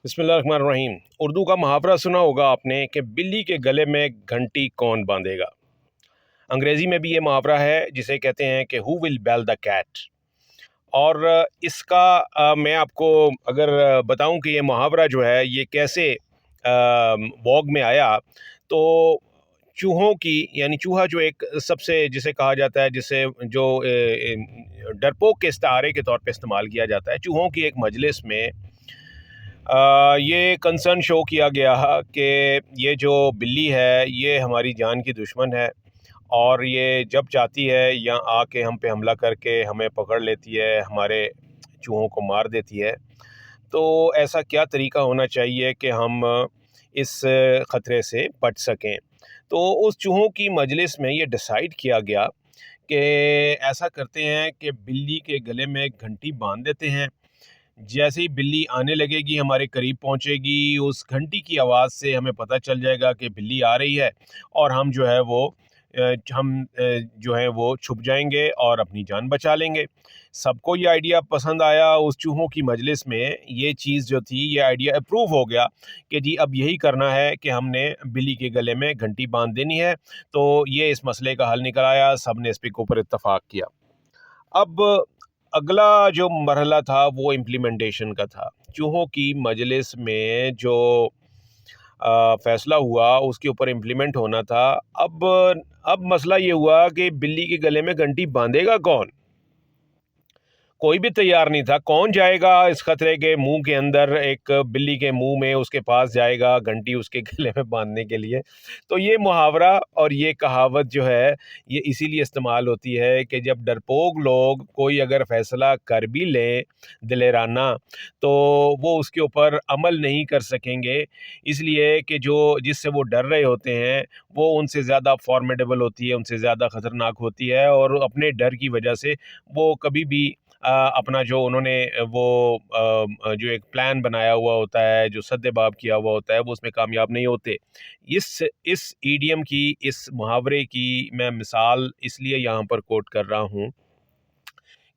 بسم اللہ الرحمن الرحیم۔ اردو کا محاورہ سنا ہوگا آپ نے کہ بلی کے گلے میں گھنٹی کون باندھے گا۔ انگریزی میں بھی یہ محاورہ ہے جسے کہتے ہیں کہ ہو ول بیل دا کیٹ۔ اور اس کا میں آپ کو اگر بتاؤں کہ یہ محاورہ جو ہے یہ کیسے ووگ میں آیا، تو چوہوں کی یعنی چوہا جو ایک سب سے جسے کہا جاتا ہے، جسے جو ڈرپوک کے استعارے کے طور پہ استعمال کیا جاتا ہے، چوہوں کی ایک مجلس میں یہ کنسرن شو کیا گیا کہ یہ جو بلی ہے یہ ہماری جان کی دشمن ہے، اور یہ جب چاہتی ہے یا آ کے ہم پہ حملہ کر کے ہمیں پکڑ لیتی ہے، ہمارے چوہوں کو مار دیتی ہے۔ تو ایسا کیا طریقہ ہونا چاہیے کہ ہم اس خطرے سے بچ سکیں؟ تو اس چوہوں کی مجلس میں یہ ڈیسائیڈ کیا گیا کہ ایسا کرتے ہیں کہ بلی کے گلے میں ایک گھنٹی باندھ دیتے ہیں۔ جیسے ہی بلی آنے لگے گی، ہمارے قریب پہنچے گی، اس گھنٹی کی آواز سے ہمیں پتہ چل جائے گا کہ بلی آ رہی ہے، اور ہم جو ہے وہ چھپ جائیں گے اور اپنی جان بچا لیں گے۔ سب کو یہ آئیڈیا پسند آیا۔ اس چوہوں کی مجلس میں یہ چیز جو تھی، یہ آئیڈیا اپروو ہو گیا کہ جی اب یہی کرنا ہے کہ ہم نے بلی کے گلے میں گھنٹی باندھ دینی ہے۔ تو یہ اس مسئلے کا حل نکل آیا، سب نے اس پہ اوپر اتفاق کیا۔ اب اگلا جو مرحلہ تھا وہ امپلیمنٹیشن کا تھا۔ چوہوں کی مجلس میں جو فیصلہ ہوا اس کے اوپر امپلیمنٹ ہونا تھا۔ اب مسئلہ یہ ہوا کہ بلی کے گلے میں گھنٹی باندھے گا کون؟ کوئی بھی تیار نہیں تھا۔ کون جائے گا اس خطرے کے منہ کے اندر، ایک بلی کے منہ میں اس کے پاس جائے گا گھنٹی اس کے گلے میں باندھنے کے لیے؟ تو یہ محاورہ اور یہ کہاوت جو ہے یہ اسی لیے استعمال ہوتی ہے کہ جب ڈرپوک لوگ کوئی اگر فیصلہ کر بھی لیں دلیرانہ، تو وہ اس کے اوپر عمل نہیں کر سکیں گے، اس لیے کہ جس سے وہ ڈر رہے ہوتے ہیں وہ ان سے زیادہ فارمیڈیبل ہوتی ہے، ان سے زیادہ خطرناک ہوتی ہے، اور اپنے ڈر کی وجہ سے وہ کبھی بھی اپنا جو انہوں نے جو ایک پلان بنایا ہوا ہوتا ہے، جو سد باب کیا ہوا ہوتا ہے، وہ اس میں کامیاب نہیں ہوتے۔ اس ایڈیم کی، اس محاورے کی میں مثال اس لیے یہاں پر کوٹ کر رہا ہوں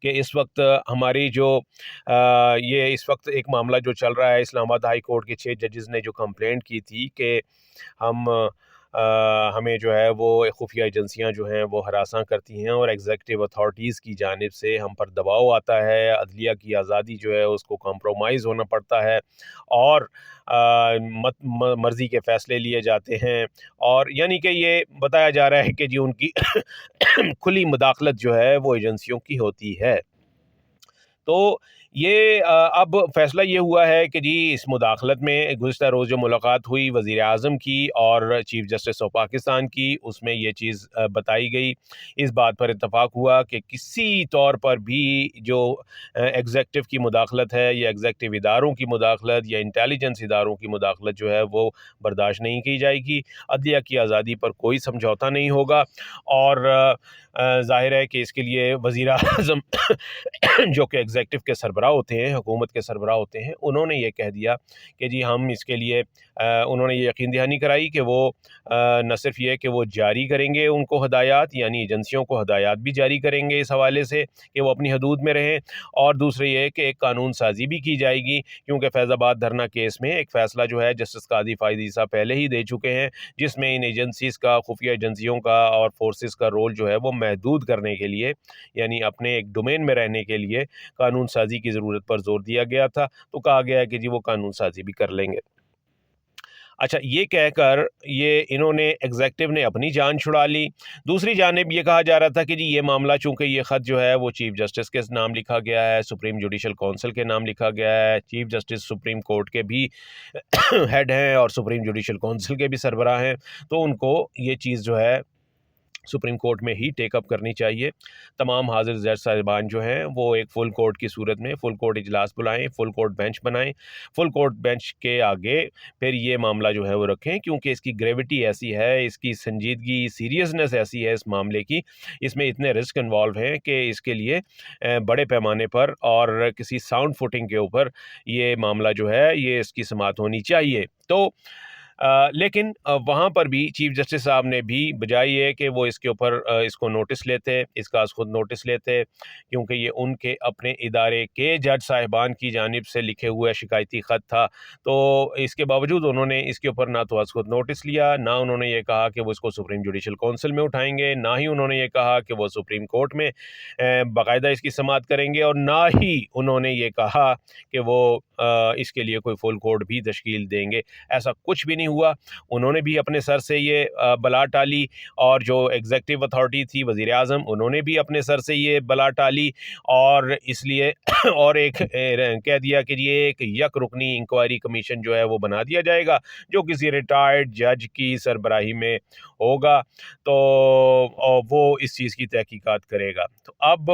کہ اس وقت ہماری یہ اس وقت ایک معاملہ جو چل رہا ہے، اسلام آباد ہائی کورٹ کے 6 ججز نے جو کمپلینٹ کی تھی کہ ہمیں جو ہے وہ خفیہ ایجنسیاں جو ہیں وہ ہراساں کرتی ہیں، اور ایگزیکٹو اتھارٹیز کی جانب سے ہم پر دباؤ آتا ہے، عدلیہ کی آزادی جو ہے اس کو کمپرومائز ہونا پڑتا ہے، اور مرضی کے فیصلے لیے جاتے ہیں، اور یعنی کہ یہ بتایا جا رہا ہے کہ جی ان کی کھلی مداخلت جو ہے وہ ایجنسیوں کی ہوتی ہے۔ تو یہ اب فیصلہ یہ ہوا ہے کہ جی اس مداخلت میں گزشتہ روز جو ملاقات ہوئی وزیر اعظم کی اور چیف جسٹس آف پاکستان کی، اس میں یہ چیز بتائی گئی، اس بات پر اتفاق ہوا کہ کسی طور پر بھی جو ایگزیکٹو کی مداخلت ہے، یا ایگزیکٹو اداروں کی مداخلت یا انٹیلیجنس اداروں کی مداخلت جو ہے وہ برداشت نہیں کی جائے گی۔ عدلیہ کی آزادی پر کوئی سمجھوتا نہیں ہوگا، اور ظاہر ہے کہ اس کے لیے وزیر اعظم جو کہ ایگزیکٹو کے سربراہ ہوتے ہیں، حکومت کے سربراہ ہوتے ہیں، انہوں نے یہ کہہ دیا کہ جی ہم اس کے لیے انہوں نے یہ یقین دہانی کرائی کہ وہ نہ صرف یہ کہ وہ جاری کریں گے ان کو ہدایات، یعنی ایجنسیوں کو ہدایات بھی جاری کریں گے اس حوالے سے کہ وہ اپنی حدود میں رہیں، اور دوسرے یہ کہ ایک قانون سازی بھی کی جائے گی، کیونکہ فیض آباد دھرنا کیس میں ایک فیصلہ جو ہے جسٹس قاضی فائز عیسیٰ پہلے ہی دے چکے ہیں، جس میں ان ایجنسیز کا، خفیہ ایجنسیوں کا اور فورسز کا رول جو ہے وہ محدود کرنے کے لیے، یعنی اپنے ایک ڈومین میں رہنے کے لیے قانون سازی کی ضرورت پر زور دیا گیا تھا۔ تو کہا گیا ہے کہ جی وہ قانون سازی بھی کر لیں گے۔ اچھا، یہ کہہ کر یہ انہوں نے ایگزیکٹو نے اپنی جان چھڑا لی۔ دوسری جانب یہ کہا جا رہا تھا کہ جی یہ معاملہ چونکہ یہ خط جو ہے وہ چیف جسٹس کے نام لکھا گیا ہے، سپریم جوڈیشل کونسل کے نام لکھا گیا ہے، چیف جسٹس سپریم کورٹ کے بھی ہیڈ ہیں اور سپریم جوڈیشل کونسل کے بھی سربراہ ہیں، تو ان کو یہ چیز جو ہے سپریم کورٹ میں ہی ٹیک اپ کرنی چاہیے۔ تمام حاضر جج صاحبان جو ہیں وہ ایک فل کورٹ کی صورت میں فل کورٹ اجلاس بلائیں، فل کورٹ بینچ بنائیں، فل کورٹ بینچ کے آگے پھر یہ معاملہ جو ہے وہ رکھیں، کیونکہ اس کی گریوٹی ایسی ہے، اس کی سنجیدگی، سیریسنس ایسی ہے اس معاملے کی، اس میں اتنے رسک انوالو ہیں کہ اس کے لیے بڑے پیمانے پر اور کسی ساؤنڈ فوٹنگ کے اوپر یہ معاملہ جو ہے یہ اس کی سماعت ہونی چاہیے۔ تو لیکن وہاں پر بھی چیف جسٹس صاحب نے بھی بجائے یہ کہ وہ اس کے اوپر اس کو نوٹس لیتے، اس کا از خود نوٹس لیتے، کیونکہ یہ ان کے اپنے ادارے کے جج صاحبان کی جانب سے لکھے ہوئے شکایتی خط تھا، تو اس کے باوجود انہوں نے اس کے اوپر نہ تو از خود نوٹس لیا، نہ انہوں نے یہ کہا کہ وہ اس کو سپریم جوڈیشل کونسل میں اٹھائیں گے، نہ ہی انہوں نے یہ کہا کہ وہ سپریم کورٹ میں باقاعدہ اس کی سماعت کریں گے، اور نہ ہی انہوں نے یہ کہا کہ وہ اس کے لیے کوئی فل کورٹ بھی تشکیل دیں گے۔ ایسا کچھ بھی نہیں ہوا۔ انہوں نے بھی اپنے سر سے یہ بلا ٹالی، اور جو ایگزیکٹو اتھارٹی تھی وزیر اعظم، انہوں نے بھی اپنے سر سے یہ بلا ٹالی، اور اس لیے اور ایک کہہ دیا کہ یہ ایک یک رکنی انکوائری کمیشن جو ہے وہ بنا دیا جائے گا، جو کسی ریٹائرڈ جج کی سربراہی میں ہوگا، تو وہ اس چیز کی تحقیقات کرے گا۔ تو اب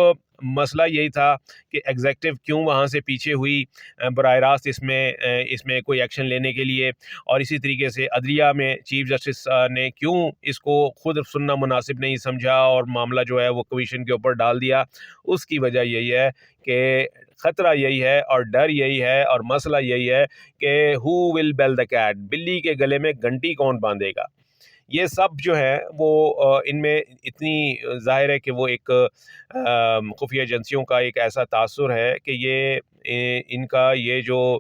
مسئلہ یہی تھا کہ ایگزیکٹو کیوں وہاں سے پیچھے ہوئی براہ راست اس میں کوئی ایکشن لینے کے لیے، اور اسی طریقے سے عدلیہ میں چیف جسٹس نے کیوں اس کو خود سننا مناسب نہیں سمجھا اور معاملہ جو ہے وہ کمیشن کے اوپر ڈال دیا۔ اس کی وجہ یہی ہے کہ خطرہ یہی ہے اور ڈر یہی ہے اور مسئلہ یہی ہے کہ ہو ول بیل دا کیٹ، بلی کے گلے میں گھنٹی کون باندھے گا۔ یہ سب جو ہے وہ ان میں اتنی ظاہر ہے کہ وہ ایک خفیہ ایجنسیوں کا ایک ایسا تاثر ہے کہ یہ ان کا یہ جو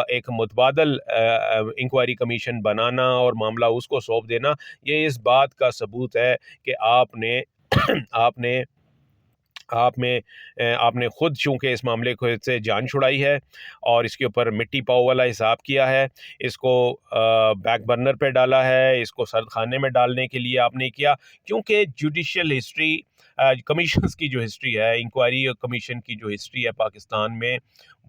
ایک متبادل انکوائری کمیشن بنانا اور معاملہ اس کو سونپ دینا، یہ اس بات کا ثبوت ہے کہ آپ نے آپ نے آپ نے خود چونکہ اس معاملے کو سے جان چھڑائی ہے اور اس کے اوپر مٹی پاؤ والا حساب کیا ہے، اس کو بیک برنر پہ ڈالا ہے، اس کو سرد خانے میں ڈالنے کے لیے آپ نے کیا، کیونکہ جوڈیشل ہسٹری، کمیشنز کی جو ہسٹری ہے، انکوائری کمیشن کی جو ہسٹری ہے پاکستان میں،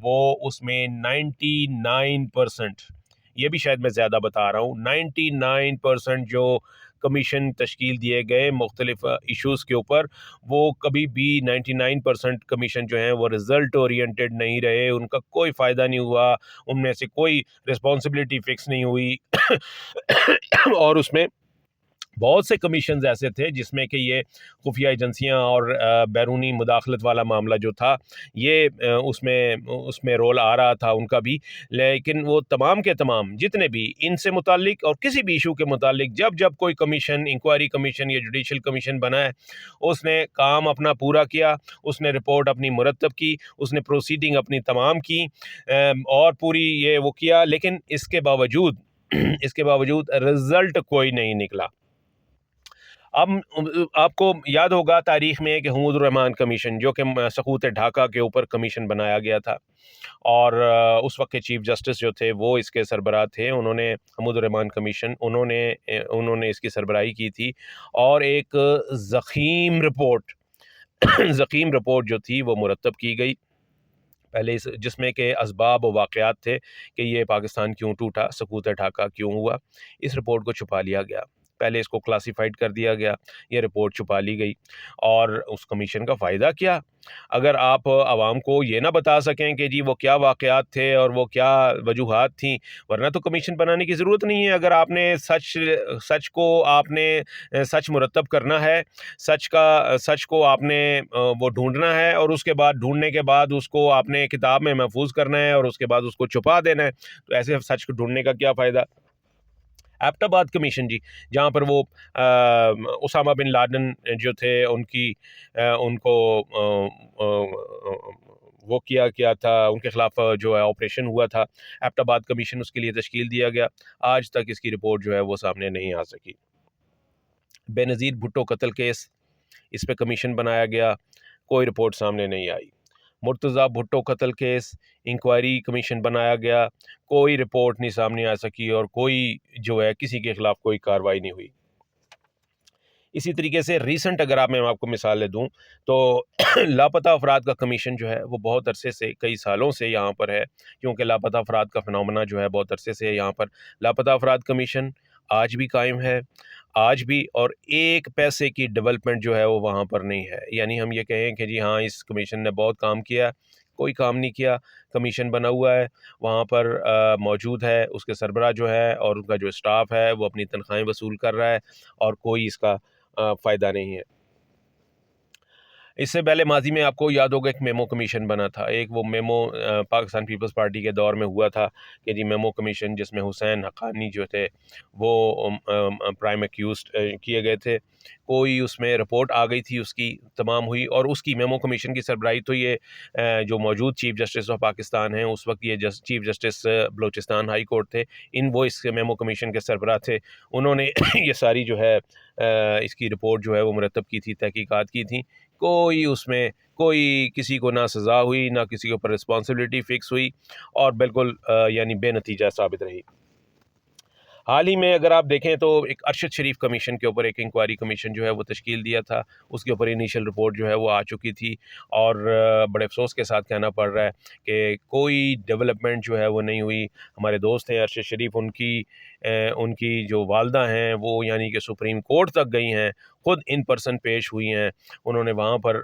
وہ اس میں 99%، یہ بھی شاید میں زیادہ بتا رہا ہوں، 99% جو کمیشن تشکیل دیے گئے مختلف ایشوز کے اوپر، وہ کبھی بھی 99% کمیشن جو ہیں وہ رزلٹ اورینٹڈ نہیں رہے، ان کا کوئی فائدہ نہیں ہوا، ان میں سے کوئی رسپانسبلٹی فکس نہیں ہوئی اور اس میں بہت سے کمیشنز ایسے تھے جس میں کہ یہ خفیہ ایجنسیاں اور بیرونی مداخلت والا معاملہ جو تھا، یہ اس میں رول آ رہا تھا ان کا بھی، لیکن وہ تمام کے تمام جتنے بھی ان سے متعلق اور کسی بھی ایشو کے متعلق جب کوئی کمیشن، انکوائری کمیشن یا جوڈیشل کمیشن بنا ہے، اس نے کام اپنا پورا کیا، اس نے رپورٹ اپنی مرتب کی، اس نے پروسیڈنگ اپنی تمام کی، اور پوری یہ وہ کیا، لیکن اس کے باوجود رزلٹ کوئی نہیں نکلا۔ اب آپ کو یاد ہوگا تاریخ میں کہ حمود الرحمان کمیشن، جو کہ سقوط ڈھاکہ کے اوپر کمیشن بنایا گیا تھا، اور اس وقت کے چیف جسٹس جو تھے وہ اس کے سربراہ تھے، انہوں نے حمود الرحمان کمیشن انہوں نے اس کی سربراہی کی تھی، اور ایک ضخیم رپورٹ جو تھی وہ مرتب کی گئی پہلے، جس میں کہ اسباب و واقعات تھے کہ یہ پاکستان کیوں ٹوٹا، سقوط ڈھاکہ کیوں ہوا۔ اس رپورٹ کو چھپا لیا گیا، پہلے اس کو کلاسیفائڈ کر دیا گیا، یہ رپورٹ چھپا لی گئی، اور اس کمیشن کا فائدہ کیا؟ اگر آپ عوام کو یہ نہ بتا سکیں کہ جی وہ کیا واقعات تھے اور وہ کیا وجوہات تھیں، ورنہ تو کمیشن بنانے کی ضرورت نہیں ہے۔ اگر آپ نے سچ کو آپ نے سچ مرتب کرنا ہے، سچ کو آپ نے وہ ڈھونڈنا ہے، اور اس کے بعد ڈھونڈنے کے بعد اس کو آپ نے کتاب میں محفوظ کرنا ہے، اور اس کے بعد اس کو چھپا دینا ہے، تو ایسے سچ کو ڈھونڈنے کا کیا فائدہ؟ ایبٹ آباد کمیشن جی، جہاں پر وہ اسامہ بن لادن جو تھے ان کو وہ کیا تھا، ان کے خلاف جو ہے آپریشن ہوا تھا، ایبٹ آباد کمیشن اس کے لیے تشکیل دیا گیا، آج تک اس کی رپورٹ جو ہے وہ سامنے نہیں آ سکی۔ بے نظیر بھٹو قتل کیس، اس پہ کمیشن بنایا گیا، کوئی رپورٹ سامنے نہیں آئی۔ مرتضیٰ بھٹو قتل کیس، انکوائری کمیشن بنایا گیا، کوئی رپورٹ نہیں سامنے آ سکی، اور کوئی جو ہے کسی کے خلاف کوئی کارروائی نہیں ہوئی۔ اسی طریقے سے ریسنٹ اگر میں آپ کو مثالیں دوں تو لاپتہ افراد کا کمیشن جو ہے وہ بہت عرصے سے، کئی سالوں سے یہاں پر ہے، کیونکہ لاپتہ افراد کا فنومنا جو ہے بہت عرصے سے ہے یہاں پر۔ لاپتہ افراد کمیشن آج بھی قائم ہے، آج بھی، اور ایک پیسے کی ڈیولپمنٹ جو ہے وہ وہاں پر نہیں ہے۔ یعنی ہم یہ کہیں کہ جی ہاں اس کمیشن نے بہت کام کیا، کوئی کام نہیں کیا۔ کمیشن بنا ہوا ہے، وہاں پر موجود ہے، اس کے سربراہ جو ہے اور ان کا جو اسٹاف ہے وہ اپنی تنخواہیں وصول کر رہا ہے، اور کوئی اس کا فائدہ نہیں ہے۔ اس سے پہلے ماضی میں آپ کو یاد ہوگا ایک میمو کمیشن بنا تھا، ایک وہ میمو پاکستان پیپلز پارٹی کے دور میں ہوا تھا کہ جی میمو کمیشن، جس میں حسین حقانی جو تھے وہ پرائم ایکیوزڈ کیے گئے تھے. کوئی اس میں رپورٹ آ گئی تھی، اس کی تمام ہوئی، اور اس کی میمو کمیشن کی سربراہی تو یہ جو موجود چیف جسٹس آف پاکستان ہیں اس وقت، یہ chief justice Balochistan high court تھے، وہ اس میمو کمیشن کے سربراہ تھے. انہوں نے یہ ساری جو ہے اس کی رپورٹ جو ہے وہ مرتب کی تھی، تحقیقات کی تھیں. کوئی اس میں کوئی کسی کو نہ سزا ہوئی، نہ کسی کے اوپر رسپانسبلٹی فکس ہوئی، اور بالکل یعنی بے نتیجہ ثابت رہی. حال ہی میں اگر آپ دیکھیں تو ایک ارشد شریف کمیشن کے اوپر ایک انکوائری کمیشن جو ہے وہ تشکیل دیا تھا، اس کے اوپر انیشل رپورٹ جو ہے وہ آ چکی تھی، اور بڑے افسوس کے ساتھ کہنا پڑ رہا ہے کہ کوئی ڈیولپمنٹ جو ہے وہ نہیں ہوئی. ہمارے دوست ہیں ارشد شریف، ان کی جو والدہ ہیں وہ یعنی کہ سپریم کورٹ تک گئی ہیں، خود ان پرسن پیش ہوئی ہیں. انہوں نے وہاں پر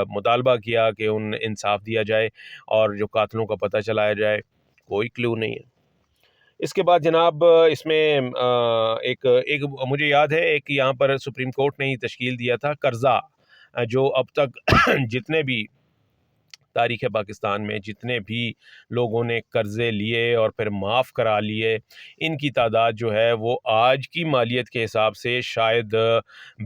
مطالبہ کیا کہ انصاف دیا جائے اور جو قاتلوں کا پتہ چلایا جائے. کوئی کلیو نہیں ہے. اس کے بعد جناب اس میں ایک مجھے یاد ہے، ایک یہاں پر سپریم کورٹ نے ہی تشکیل دیا تھا قرضہ، جو اب تک جتنے بھی تاریخ پاکستان میں جتنے بھی لوگوں نے قرضے لیے اور پھر معاف کرا لیے، ان کی تعداد جو ہے وہ آج کی مالیت کے حساب سے شاید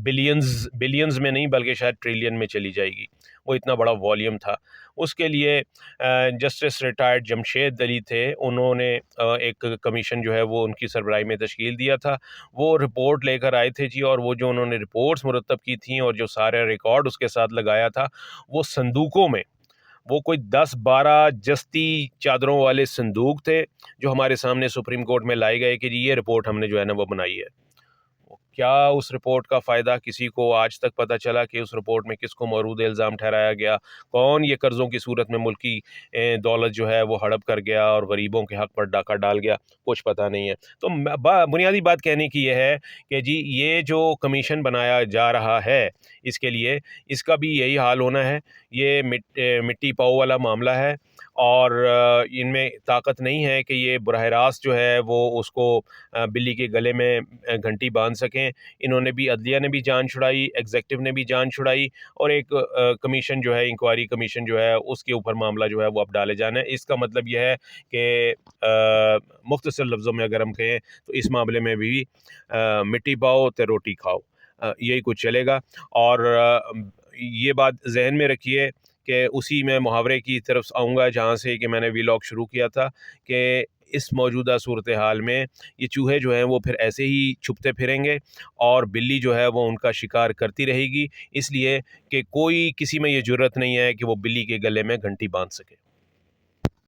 بلینز میں نہیں بلکہ شاید ٹریلین میں چلی جائے گی. وہ اتنا بڑا والیوم تھا. اس کے لیے جسٹس ریٹائرڈ جمشید علی تھے، انہوں نے ایک کمیشن جو ہے وہ ان کی سربراہی میں تشکیل دیا تھا. وہ رپورٹ لے کر آئے تھے جی، اور وہ جو انہوں نے رپورٹس مرتب کی تھیں اور جو سارے ریکارڈ اس کے ساتھ لگایا تھا، وہ صندوقوں میں، وہ کوئی 10-12 جستی چادروں والے صندوق تھے جو ہمارے سامنے سپریم کورٹ میں لائے گئے کہ جی یہ رپورٹ ہم نے جو ہے نا وہ بنائی ہے. کیا اس رپورٹ کا فائدہ کسی کو آج تک پتہ چلا کہ اس رپورٹ میں کس کو مورود الزام ٹھہرایا گیا؟ کون یہ قرضوں کی صورت میں ملکی دولت جو ہے وہ ہڑپ کر گیا اور غریبوں کے حق پر ڈاکہ ڈال گیا؟ کچھ پتہ نہیں ہے. تو بنیادی بات کہنے کی یہ ہے کہ جی یہ جو کمیشن بنایا جا رہا ہے، اس کے لیے اس کا بھی یہی حال ہونا ہے. یہ مٹی پاؤ والا معاملہ ہے، اور ان میں طاقت نہیں ہے کہ یہ براہ راست جو ہے وہ اس کو بلی کے گلے میں گھنٹی باندھ سکیں. انہوں نے بھی، عدلیہ نے بھی جان چھڑائی، ایگزیکٹو نے بھی جان چھڑائی، اور ایک کمیشن جو ہے، انکوائری کمیشن جو ہے، اس کے اوپر معاملہ جو ہے وہ اب ڈالے جانا ہے. اس کا مطلب یہ ہے کہ مختصر لفظوں میں اگر ہم کہیں تو اس معاملے میں بھی مٹی پاؤ تے روٹی کھاؤ، یہی کچھ چلے گا. اور یہ بات ذہن میں رکھیے کہ اسی میں محاورے کی طرف آؤں گا جہاں سے کہ میں نے ویلاگ شروع کیا تھا، کہ اس موجودہ صورتحال میں یہ چوہے جو ہیں وہ پھر ایسے ہی چھپتے پھریں گے، اور بلی جو ہے وہ ان کا شکار کرتی رہے گی، اس لیے کہ کوئی کسی میں یہ جرت نہیں ہے کہ وہ بلی کے گلے میں گھنٹی باندھ سکے.